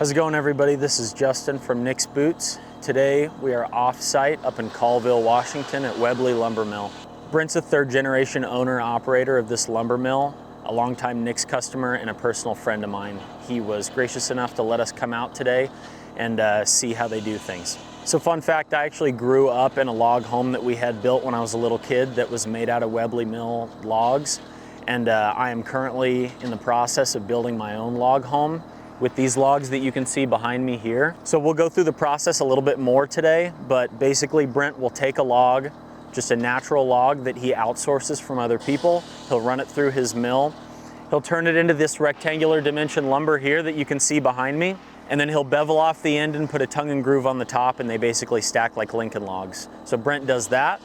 How's it going, everybody? This is Justin from Nick's Boots. Today we are off-site up in Colville, Washington at Webley Lumber Mill. Brent's a third-generation owner-operator of this lumber mill, a longtime Nick's customer and a personal friend of mine. He was gracious enough to let us come out today and see how they do things. So fun fact, I actually grew up in a log home that we had built when I was a little kid that was made out of Webley Mill logs. And I am currently in the process of building my own log home with these logs that you can see behind me here. So we'll go through the process a little bit more today, but basically Brent will take a log, just a natural log that he outsources from other people. He'll run it through his mill. He'll turn it into this rectangular dimension lumber here that you can see behind me. And then he'll bevel off the end and put a tongue and groove on the top, and they basically stack like Lincoln logs. So Brent does that,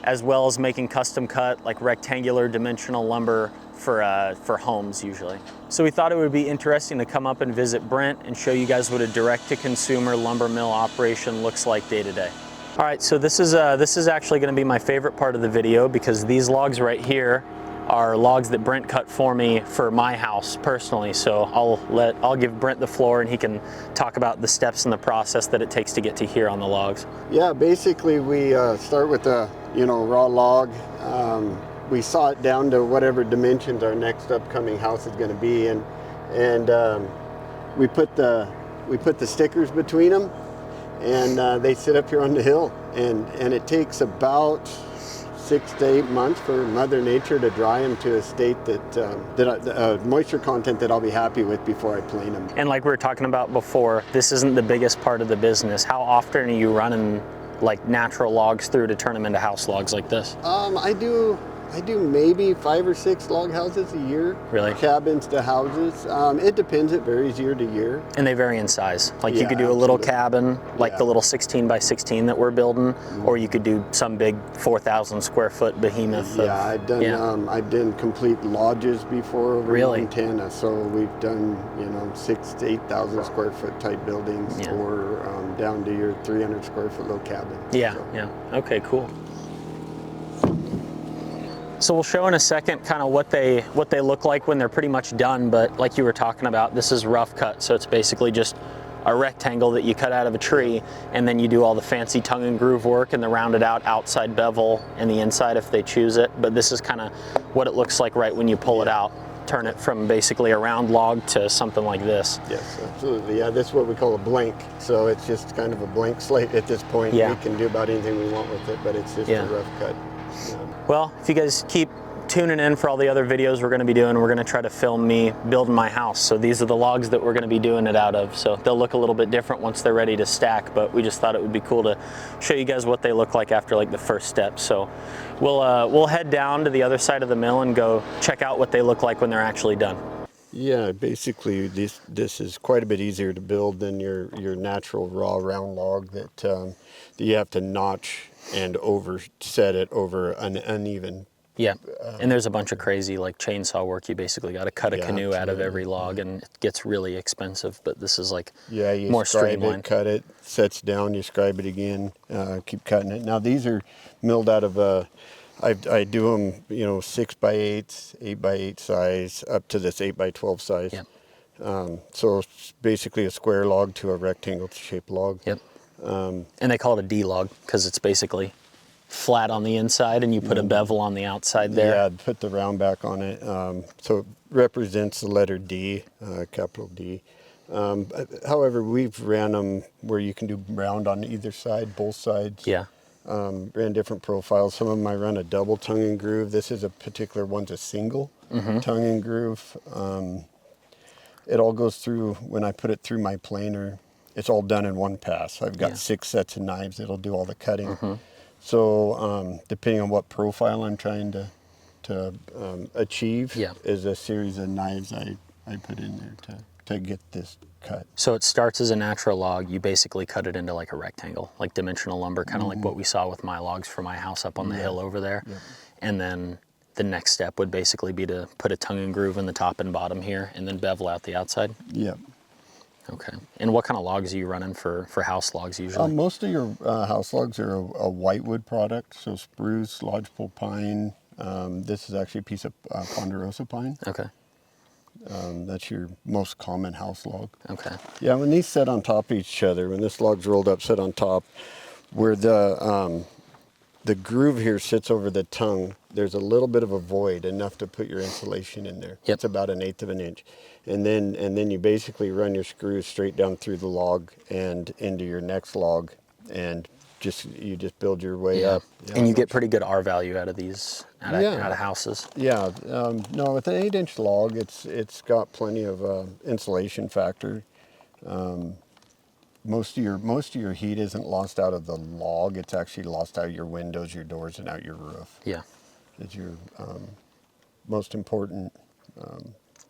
as well as making custom cut like rectangular dimensional lumber for homes usually. So we thought it would be interesting to come up and visit Brent and show you guys what a direct-to-consumer lumber mill operation looks like day to day. All right, so this is actually going to be my favorite part of the video, because these logs right here are logs that Brent cut for me for my house personally. So I'll give Brent the floor and he can talk about the steps and the process that it takes to get to here on the logs. Yeah, basically we start with a raw log. We saw it down to whatever dimensions our next upcoming house is going to be, and we put the stickers between them, and they sit up here on the hill, and it takes about 6 to 8 months for Mother Nature to dry them to a state that moisture content that I'll be happy with before I plane them. And like we were talking about before, this isn't the biggest part of the business. How often are you running like natural logs through to turn them into house logs like this? I do maybe 5 or 6 log houses a year. Really? Cabins to houses. It depends. It varies year to year. And they vary in size. Like yeah, you could do a little cabin, like yeah. the little 16 by 16 that we're building, or you could do some big 4,000 square foot behemoth. Yeah, I've done complete lodges before over in Montana. So we've done 6,000 to 8,000 square foot type buildings, or down to your 300 square foot little cabin. Yeah, so. Yeah. Okay, cool. So we'll show in a second kind of what they look like when they're pretty much done, but like you were talking about, this is rough cut, so it's basically just a rectangle that you cut out of a tree, and then you do all the fancy tongue and groove work and the rounded out outside bevel and the inside if they choose it. But this is kind of what it looks like right when you pull it out, turn it from basically a round log to something like this. Yes, absolutely. Yeah, this is what we call a blank. So it's just kind of a blank slate at this point. Yeah. We can do about anything we want with it, but it's just a rough cut. Yeah. Well, if you guys keep tuning in for all the other videos we're going to be doing, we're going to try to film me building my house. So these are the logs that we're going to be doing it out of. So they'll look a little bit different once they're ready to stack, but we just thought it would be cool to show you guys what they look like after like the first step. So we'll head down to the other side of the mill and go check out what they look like when they're actually done. Yeah, basically this is quite a bit easier to build than your natural raw round log that you have to notch and set it over an uneven. Yeah, and there's a bunch of crazy like chainsaw work. You basically got to cut a canoe out of every log, and it gets really expensive, but this is like more streamlined. Cut it, sets down, you scribe it again, keep cutting it. Now these are milled out of I do them 6 by 8, 8 by 8 size up to this 8 by 12 size. Yep. So it's basically a square log to a rectangle shaped log. Yep. And they call it a D log because it's basically flat on the inside and you put a bevel on the outside there. Yeah, I'd put the round back on it. So it represents the letter D, capital D. However, we've ran them where you can do round on either side, both sides. Yeah. Ran different profiles. Some of them I run a double tongue and groove. This is a particular one's a single tongue and groove. It all goes through, when I put it through my planer, it's all done in one pass. I've got 6 sets of knives that'll do all the cutting. So depending on what profile I'm trying to achieve is a series of knives I put in there to get this cut. So it starts as a natural log. You basically cut it into like a rectangle, like dimensional lumber, kind of like what we saw with my logs for my house up on the hill over there. And then the next step would basically be to put a tongue and groove in the top and bottom here and then bevel out the outside. Yep. Okay. And what kind of logs are you running for house logs usually? Most of your house logs are a whitewood product, so spruce, lodgepole pine. This is actually a piece of ponderosa pine. Okay. That's your most common house log. Okay. Yeah, when these sit on top of each other, when this log's rolled up, sit on top, where the groove here sits over the tongue, there's a little bit of a void, enough to put your insulation in there. Yep. It's about 1/8 of an inch. And then you basically run your screws straight down through the log and into your next log, and you just build your way up. Yeah, And you get pretty good R value out of these, out of houses. Yeah, no, with an 8-inch log, it's got plenty of insulation factor. Most of your heat isn't lost out of the log. It's actually lost out of your windows, your doors, and out your roof. Yeah. It's your most important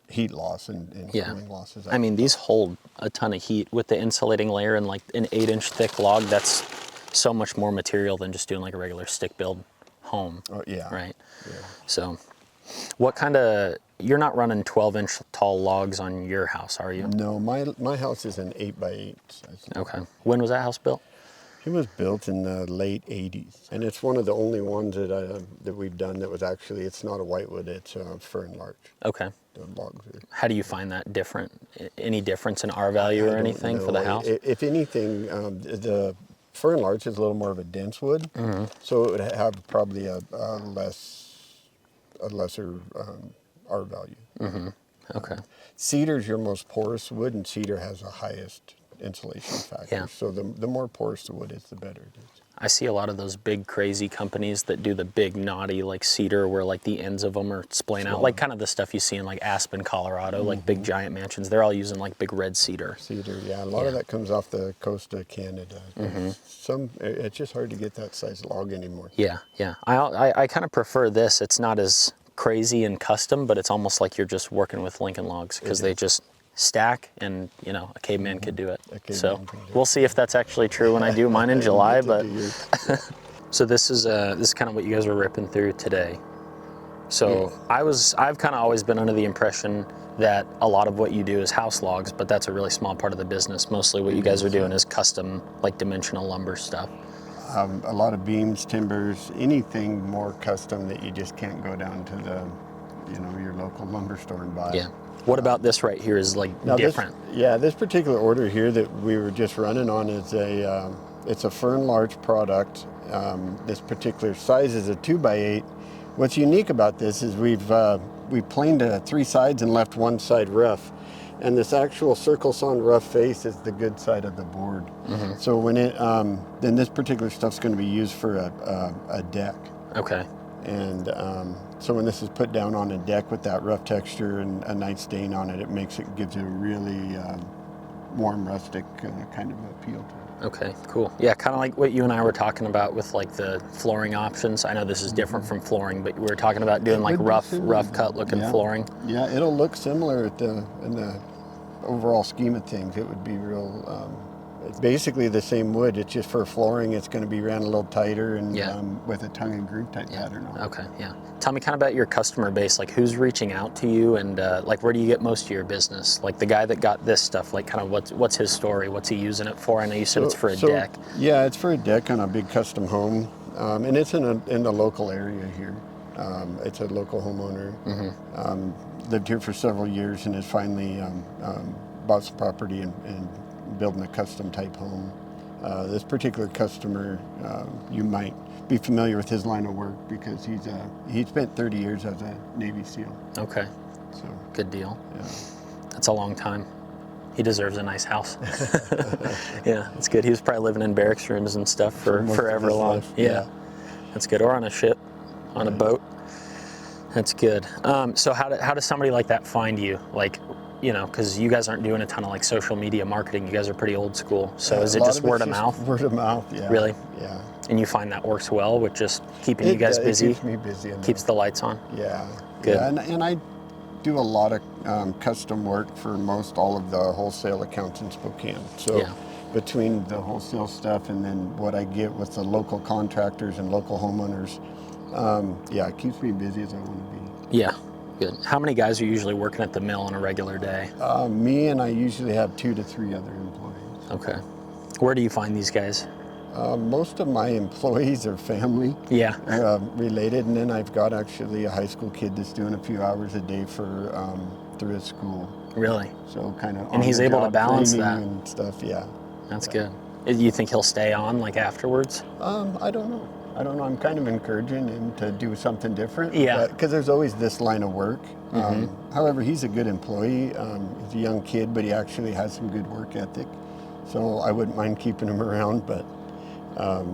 heat loss and cooling losses. I mean, these hold a ton of heat with the insulating layer, and like an 8-inch thick log, that's so much more material than just doing like a regular stick build home. Oh, yeah. Right. Yeah. So what kind of, you're not running 12-inch tall logs on your house, are you? No, my house is an 8x8 size. Okay. When was that house built? It was built in the late 80s, and it's one of the only ones that we've done that was actually, it's not a whitewood, it's fern larch. Okay. The logs are, How do you find that different? Any difference in R value or anything for the house? If anything, the fern larch is a little more of a dense wood, so it would have probably a lesser R value. Okay. Cedar's your most porous wood, and cedar has the highest insulation factor. Yeah. So the more porous the wood is, the better it is. I see a lot of those big crazy companies that do the big knotty like cedar where like the ends of them are splaying out, like kind of the stuff you see in like Aspen, Colorado, like big giant mansions. They're all using like big red cedar. Cedar, yeah. A lot of that comes off the coast of Canada. It's just hard to get that size log anymore. Yeah, yeah. I kind of prefer this. It's not as crazy and custom, but it's almost like you're just working with Lincoln logs because they just stack, and you know, a caveman could do it. So we'll see if that's actually true when I do mine in July. But so this is kind of what you guys were ripping through today. So I've kind of always been under the impression that a lot of what you do is house logs, but that's a really small part of the business. Mostly what you guys are doing is custom, like dimensional lumber stuff. A lot of beams, timbers, anything more custom that you just can't go down to your local lumber store and buy. Yeah. What about this right here is like different? This particular order here that we were just running on is it's a fern larch product. This particular size is a 2x8. What's unique about this is we've planed 3 sides and left one side rough. And this actual circle sawn rough face is the good side of the board. So when then this particular stuff's going to be used for a deck. Okay. And so when this is put down on a deck with that rough texture and a nice stain on it, gives it a really warm, rustic kind of appeal to it. Okay, cool. Yeah, kind of like what you and I were talking about with like the flooring options. I know this is different from flooring, but we were talking about doing like rough cut looking flooring. Yeah, it'll look similar in the overall scheme of things. It would be real. It's basically the same wood. It's just for flooring. It's going to be ran a little tighter and with a tongue and groove type pattern on it. Okay, yeah. Tell me kind of about your customer base. Like who's reaching out to you, and like where do you get most of your business? Like the guy that got this stuff. Like kind of what's his story? What's he using it for? I know you said it's for a deck. Yeah, it's for a deck on a big custom home, and it's in the local area here. It's a local homeowner. Lived here for several years and has finally bought some property and building a custom type home. This particular customer, you might be familiar with his line of work because he spent 30 years as a Navy SEAL. Okay. So good deal. Yeah. That's a long time. He deserves a nice house. Yeah, that's good. He was probably living in barracks rooms and stuff for forever long. Yeah, that's good. Or on a ship, on a boat. That's good. So how does somebody like that find you? Like, you know, because you guys aren't doing a ton of like social media marketing. You guys are pretty old school. So is it just word of mouth? Word of mouth, yeah. Really? Yeah. And you find that works well with just keeping you guys busy? It keeps me busy. Keeps the lights on? Yeah. Good. Yeah, and I do a lot of custom work for most all of the wholesale accounts in Spokane. So between the wholesale stuff and then what I get with the local contractors and local homeowners, it keeps me busy as I want to be. Yeah. Good. How many guys are usually working at the mill on a regular day? Me and I usually have 2 to 3 other employees. Okay. Where do you find these guys? Most of my employees are family Yeah. related, and then I've got actually a high school kid that's doing a few hours a day for through his school. Really? So kind of. And he's able to balance that and stuff. Yeah. That's good. You think he'll stay on like afterwards? I don't know. I'm kind of encouraging him to do something different. Yeah. Because there's always this line of work. However, he's a good employee. He's a young kid, but he actually has some good work ethic. So I wouldn't mind keeping him around, but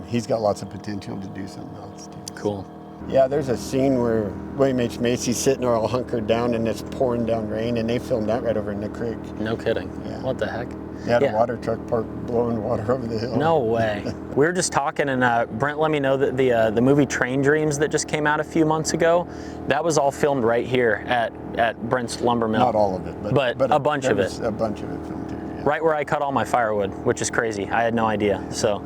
he's got lots of potential to do something else too. Cool. Yeah, there's a scene where William H. Macy's sitting there all hunkered down and it's pouring down rain, and they filmed that right over in the creek. No kidding. Yeah. What the heck? They had a water truck parked blowing water over the hill. No way. We were just talking, and Brent let me know that the movie Train Dreams that just came out a few months ago, that was all filmed right here at Brent's Lumber Mill. Not all of it, but a bunch of it. A bunch of it filmed here. Yeah. Right where I cut all my firewood, which is crazy. I had no idea. So,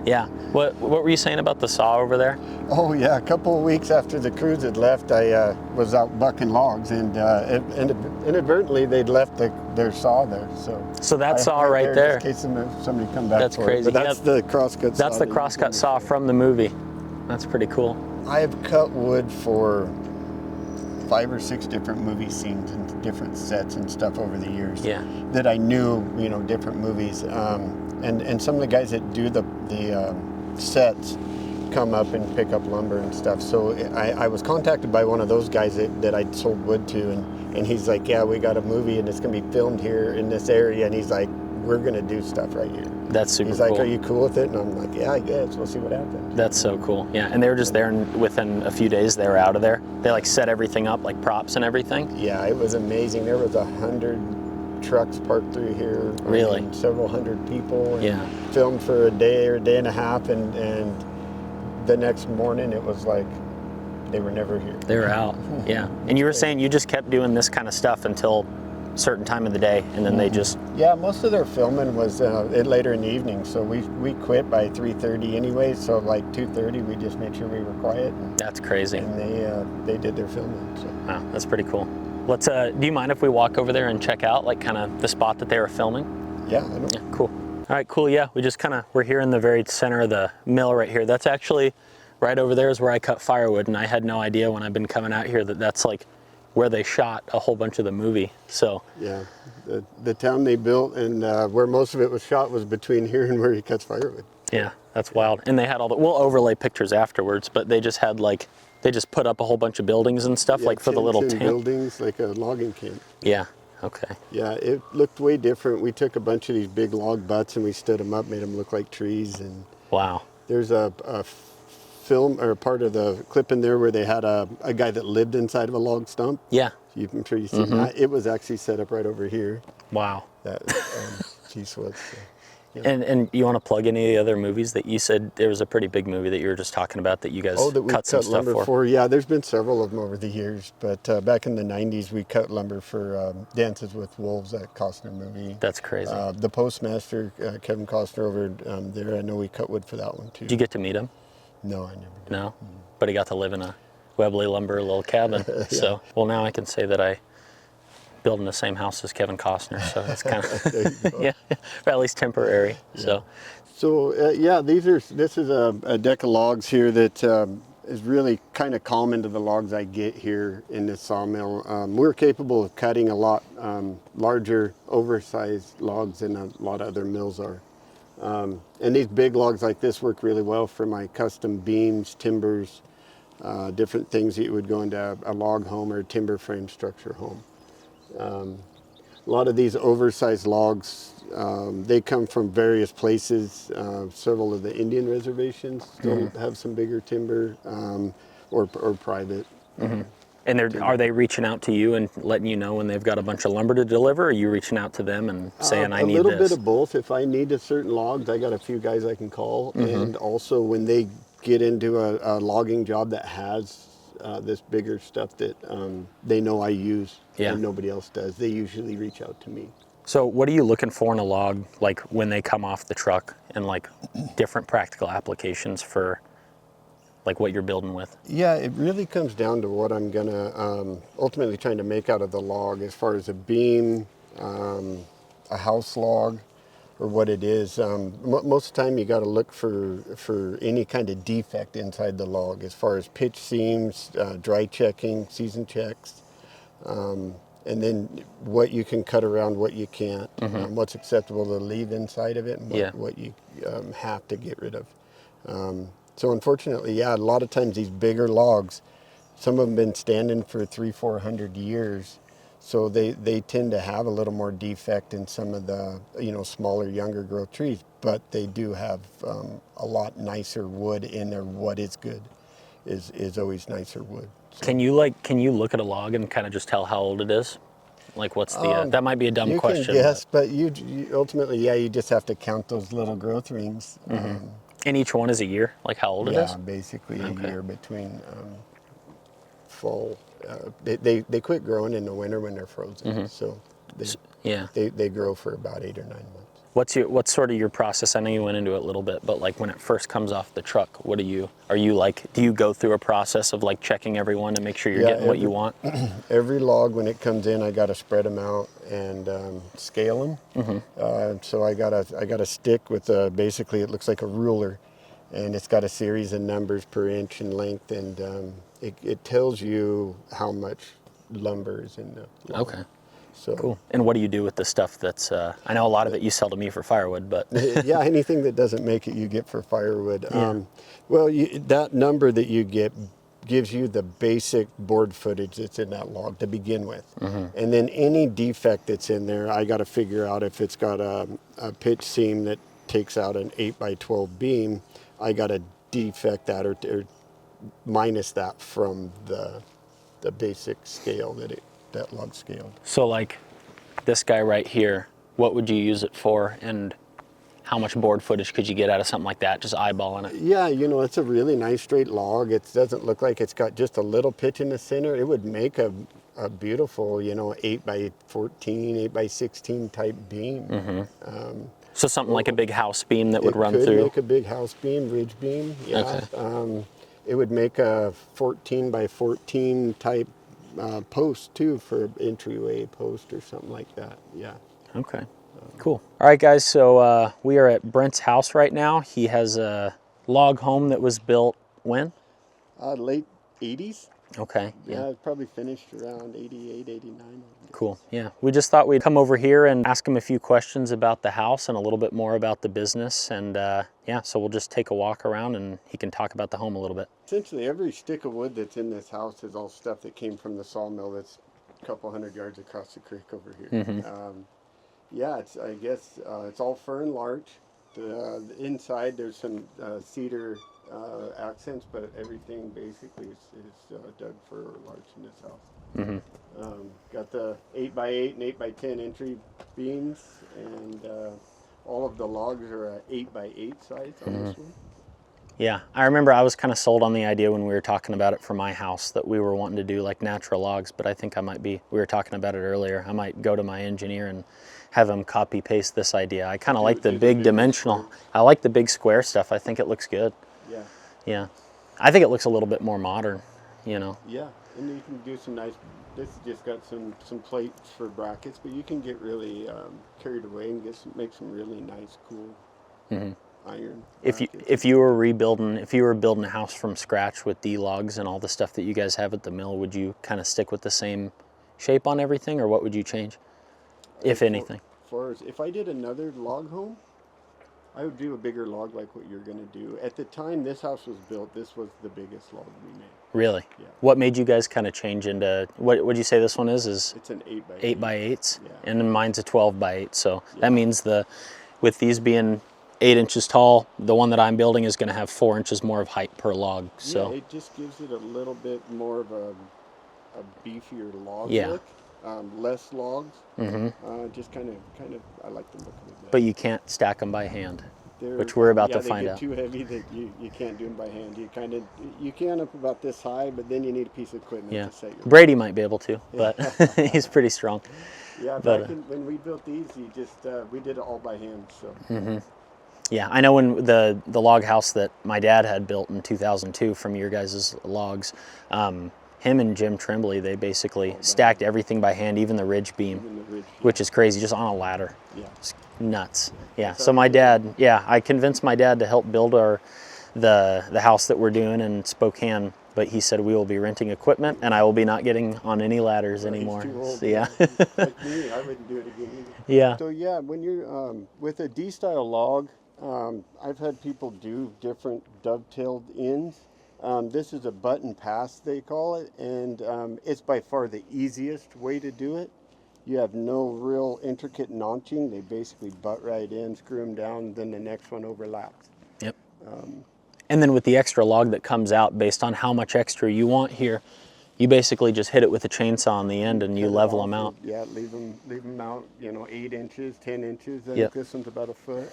yeah. What were you saying about the saw over there? Oh yeah, a couple of weeks after the crews had left, I was out bucking logs, and inadvertently they'd left their saw there. So that saw right there. In case somebody come back. That's for crazy. It. But that's the crosscut saw. That's the crosscut saw from the movie. That's pretty cool. I've cut wood for 5 or 6 different movie scenes and different sets and stuff over the years. Yeah. That I knew, different movies, and some of the guys that do the sets come up and pick up lumber and stuff. So I was contacted by one of those guys that I'd sold wood to, and he's like, yeah, we got a movie and it's gonna be filmed here in this area, and he's like, we're gonna do stuff right here. That's super cool. He's like, are you cool with it? And I'm like, yeah, I guess. We'll see what happens. That's so cool. Yeah, and they were just there, and within a few days they were out of there. They like set everything up, like props and everything. Yeah, it was amazing. There was 100 trucks parked through here. Really? And several hundred people. And Yeah. filmed for a day or a day and a half, and the next morning it was like they were never here. They were out. Yeah. And you were saying you just kept doing this kind of stuff until a certain time of the day, and then they just... Yeah, most of their filming was later in the evening, so we quit by 3:30 anyway, so like 2:30 we just made sure we were quiet. That's crazy. And they did their filming. So. Wow, that's pretty cool. Let's, do you mind if we walk over there and check out like kind of the spot that they were filming? Yeah, I know. Yeah, cool. All right, cool. Yeah, we're here in the very center of the mill right here. That's actually right over there is where I cut firewood, and I had no idea when I've been coming out here that that's like where they shot a whole bunch of the movie. So yeah, the town they built and where most of it was shot was between here and where he cuts firewood. Yeah, that's wild. And they had we'll overlay pictures afterwards, but they just had they just put up a whole bunch of buildings and stuff, like for the little tent. Buildings, like a logging camp. Yeah. Okay. Yeah, it looked way different. We took a bunch of these big log butts and we stood them up, made them look like trees. And wow. There's a film or a part of the clip in there where they had a guy that lived inside of a log stump. Yeah. I'm sure you've seen that. It was actually set up right over here. Wow. That piece was. Yeah. And you want to plug any of the other movies that you said there was a pretty big movie that you were just talking about that you guys cut some stuff for? Yeah, there's been several of them over the years, but back in the 90s we cut lumber for Dances with Wolves, that Costner movie. That's crazy. The Postmaster, Kevin Costner over there, I know we cut wood for that one too. Did you get to meet him? No, I never did. No? But he got to live in a Webley Lumber little cabin. Yeah. So, well, now I can say that I build in the same house as Kevin Costner, so it's kind of yeah, or at least temporary. Yeah. So this is a deck of logs here that is really kind of common to the logs I get here in this sawmill. We're capable of cutting a lot larger, oversized logs than a lot of other mills are. And these big logs like this work really well for my custom beams, timbers, different things that would go into a log home or a timber frame structure home. A lot of these oversized logs, they come from various places. Several of the Indian reservations still have some bigger timber or private. And are they reaching out to you and letting you know when they've got a bunch of lumber to deliver, or are you reaching out to them and saying, I need this? A little bit of both. If I need a certain logs, I got a few guys I can call. And also when they get into a logging job that has this bigger stuff that they know I use and nobody else does, they usually reach out to me. So what are you looking for in a log, like when they come off the truck, and like different practical applications for like what you're building with? Yeah, it really comes down to what I'm gonna ultimately trying to make out of the log, as far as a beam, a house log, what it is. Most of the time you got to look for any kind of defect inside the log, as far as pitch seams, dry checking, season checks, and then what you can cut around, what you can't, what's acceptable to leave inside of it, and what you have to get rid of. So unfortunately, yeah, a lot of times these bigger logs, some of them been standing for 300-400 years, so they tend to have a little more defect in some of the smaller, younger growth trees, but they do have a lot nicer wood in there. What is good is always nicer wood. So. Can you look at a log and kind of just tell how old it is? Like what's the that might be a dumb question. You can guess, but you ultimately, you just have to count those little growth rings. And each one is a year, like how old it is? Yeah, basically a year between fall. They quit growing in the winter when they're frozen, so they grow for about 8 or 9 months. What's sort of your process? I know you went into it a little bit, but like when it first comes off the truck, do you go through a process of like checking everyone to make sure you're getting what you want? Every log when it comes in, I got to spread them out and scale them. So I got a stick with basically it looks like a ruler, and it's got a series of numbers per inch in length, and it tells you how much lumber is in the log. Okay. So, cool. And what do you do with the stuff that's, I know a lot of it you sell to me for firewood, but. Yeah, anything that doesn't make it, you get for firewood. Well, that number that you get gives you the basic board footage that's in that log to begin with. And then any defect that's in there, I got to figure out if it's got a pitch seam that takes out an 8x12 beam, I got to defect that or minus that from the basic scale that log scaled. So like this guy right here, what would you use it for, and how much board footage could you get out of something like that, just eyeballing it? Yeah, it's a really nice straight log. It doesn't look like it's got just a little pitch in the center. It would make a beautiful, 8x14, 8x16 type beam. So something like a big house beam that would run through? It could make a big house beam, ridge beam, yeah. Okay. It would make a 14x14 type post too, for entryway post or something like that. Yeah. Okay. Cool. All right, guys. So we are at Brent's house right now. He has a log home that was built when? Late 80s. Okay. Yeah, it probably finished around 88, 89. Cool. Yeah. We just thought we'd come over here and ask him a few questions about the house and a little bit more about the business. And so we'll just take a walk around and he can talk about the home a little bit. Essentially, every stick of wood that's in this house is all stuff that came from the sawmill that's a couple hundred yards across the creek over here. It's all fir and larch. The inside, there's some cedar accents, but everything basically is dug fir or larch in this house. Got the 8x8 and 8x10 entry beams, and all of the logs are 8x8 size on this one. Yeah, I remember I was kind of sold on the idea when we were talking about it for my house that we were wanting to do like natural logs, but I think we were talking about it earlier, I might go to my engineer and have him copy paste this idea. I kind of like the big dimensional, I like the big square stuff. I think it looks good. Yeah. Yeah. I think it looks a little bit more modern, Yeah, and you can do some nice, this has just got some plates for brackets, but you can get really carried away and make some really nice, cool iron. If you were building a house from scratch with D-logs and all the stuff that you guys have at the mill, would you kind of stick with the same shape on everything, or what would you change, if anything? If I did another log home, I would do a bigger log like what you're going to do. At the time this house was built, this was the biggest log we made. Really? Yeah. What made you guys kind of change into, what would you say this one is? It's an 8x8. 8x8s? Yeah. And then mine's a 12x8, so that means with these being 8 inches tall, the one that I'm building is going to have 4 inches more of height per log. So yeah, it just gives it a little bit more of a beefier log look. Less logs. Just kind of, I like the look of it. But you can't stack them by hand, which we're about to find out. They get too heavy that you can't do them by hand. You can up about this high, but then you need a piece of equipment to set your. Brady might be able to, but he's pretty strong. Yeah, when we built these, we did it all by hand. So. Yeah, I know when the log house that my dad had built in 2002 from your guys' logs, him and Jim Tremblay, they basically stacked everything by hand, even the ridge beam, which is crazy, just on a ladder. Yeah. It's nuts. Yeah. So my dad, yeah, I convinced my dad to help build the house that we're doing in Spokane, but he said we will be renting equipment and I will be not getting on any ladders anymore. He's too old, So, yeah. Like me, I wouldn't do it again either. Yeah. So yeah, when you're with a D-style log, I've had people do different dovetailed ends. This is a button pass, they call it, and it's by far the easiest way to do it. You have no real intricate notching. They basically butt right in, screw them down, then the next one overlaps. Yep. And then with the extra log that comes out, based on how much extra you want here, you basically just hit it with a chainsaw on the end and you level them out. Yeah, leave them out, 8 inches, 10 inches. I Yep. think this one's about a foot.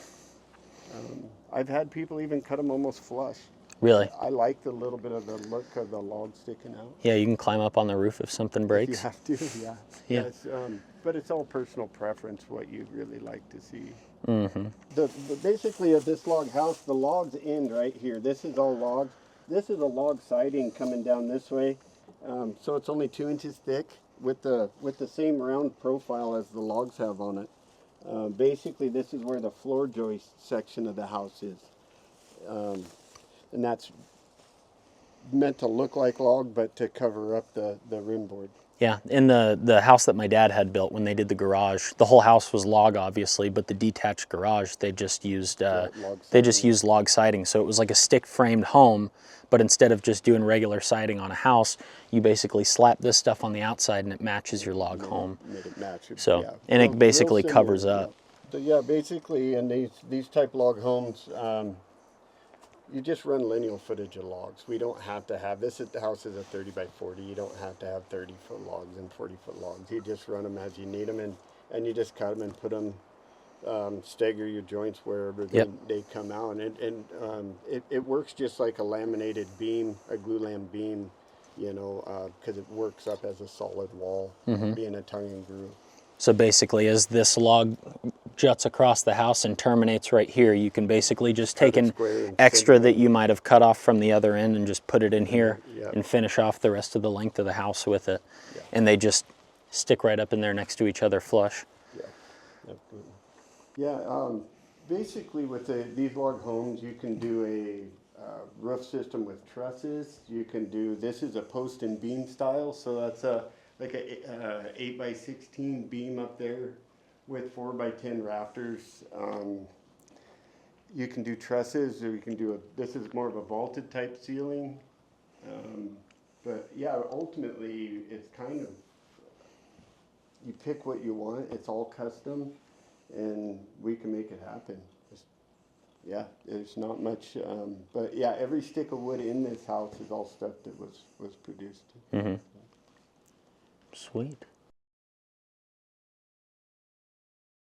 I've had people even cut them almost flush. Really? I like the little bit of the look of the log sticking out. Yeah, you can climb up on the roof if something breaks. You have to, yeah. Yeah. Yes, but it's all personal preference, what you'd really like to see. Mm-hmm. Basically, of this log house, the logs end right here. This is all logs. This is a log siding coming down this way. So it's only 2 inches thick with the same round profile as the logs have on it. Basically, this is where the floor joist section of the house is. And that's meant to look like log, but to cover up the rim board. Yeah, in the house that my dad had built when they did the garage, the whole house was log, obviously, but the detached garage they just used log siding. So it was like a stick framed home, but instead of just doing regular siding on a house, you basically slap this stuff on the outside and it matches your log home. Made it match. So yeah. and it basically Real covers similar, up. Yeah. So yeah, basically in these type log homes, you just run lineal footage of logs. We don't have to have this. The house is a 30 by 40. You don't have to have 30-foot logs and 40-foot logs. You just run them as you need them, and you just cut them and put them, stagger your joints wherever they come out. And it works just like a laminated beam, a glue lam beam, because it works up as a solid wall, being a tongue and groove. So basically, as this log juts across the house and terminates right here, you can basically just take an extra that you might have cut off from the other end and just put it in here and finish off the rest of the length of the house with it. Yeah. And they just stick right up in there next to each other flush. Yeah, absolutely. Yeah, basically with these log homes, you can do a roof system with trusses. You can do, this is a post and beam style, so that's like a 8 by 16 beam up there with 4 by 10 rafters. You can do trusses, or you can do this is more of a vaulted type ceiling. But yeah, ultimately it's kind of, you pick what you want. It's all custom, and we can make it happen. Yeah, there's not much, but yeah, every stick of wood in this house is all stuff that was produced. Mm-hmm. Sweet.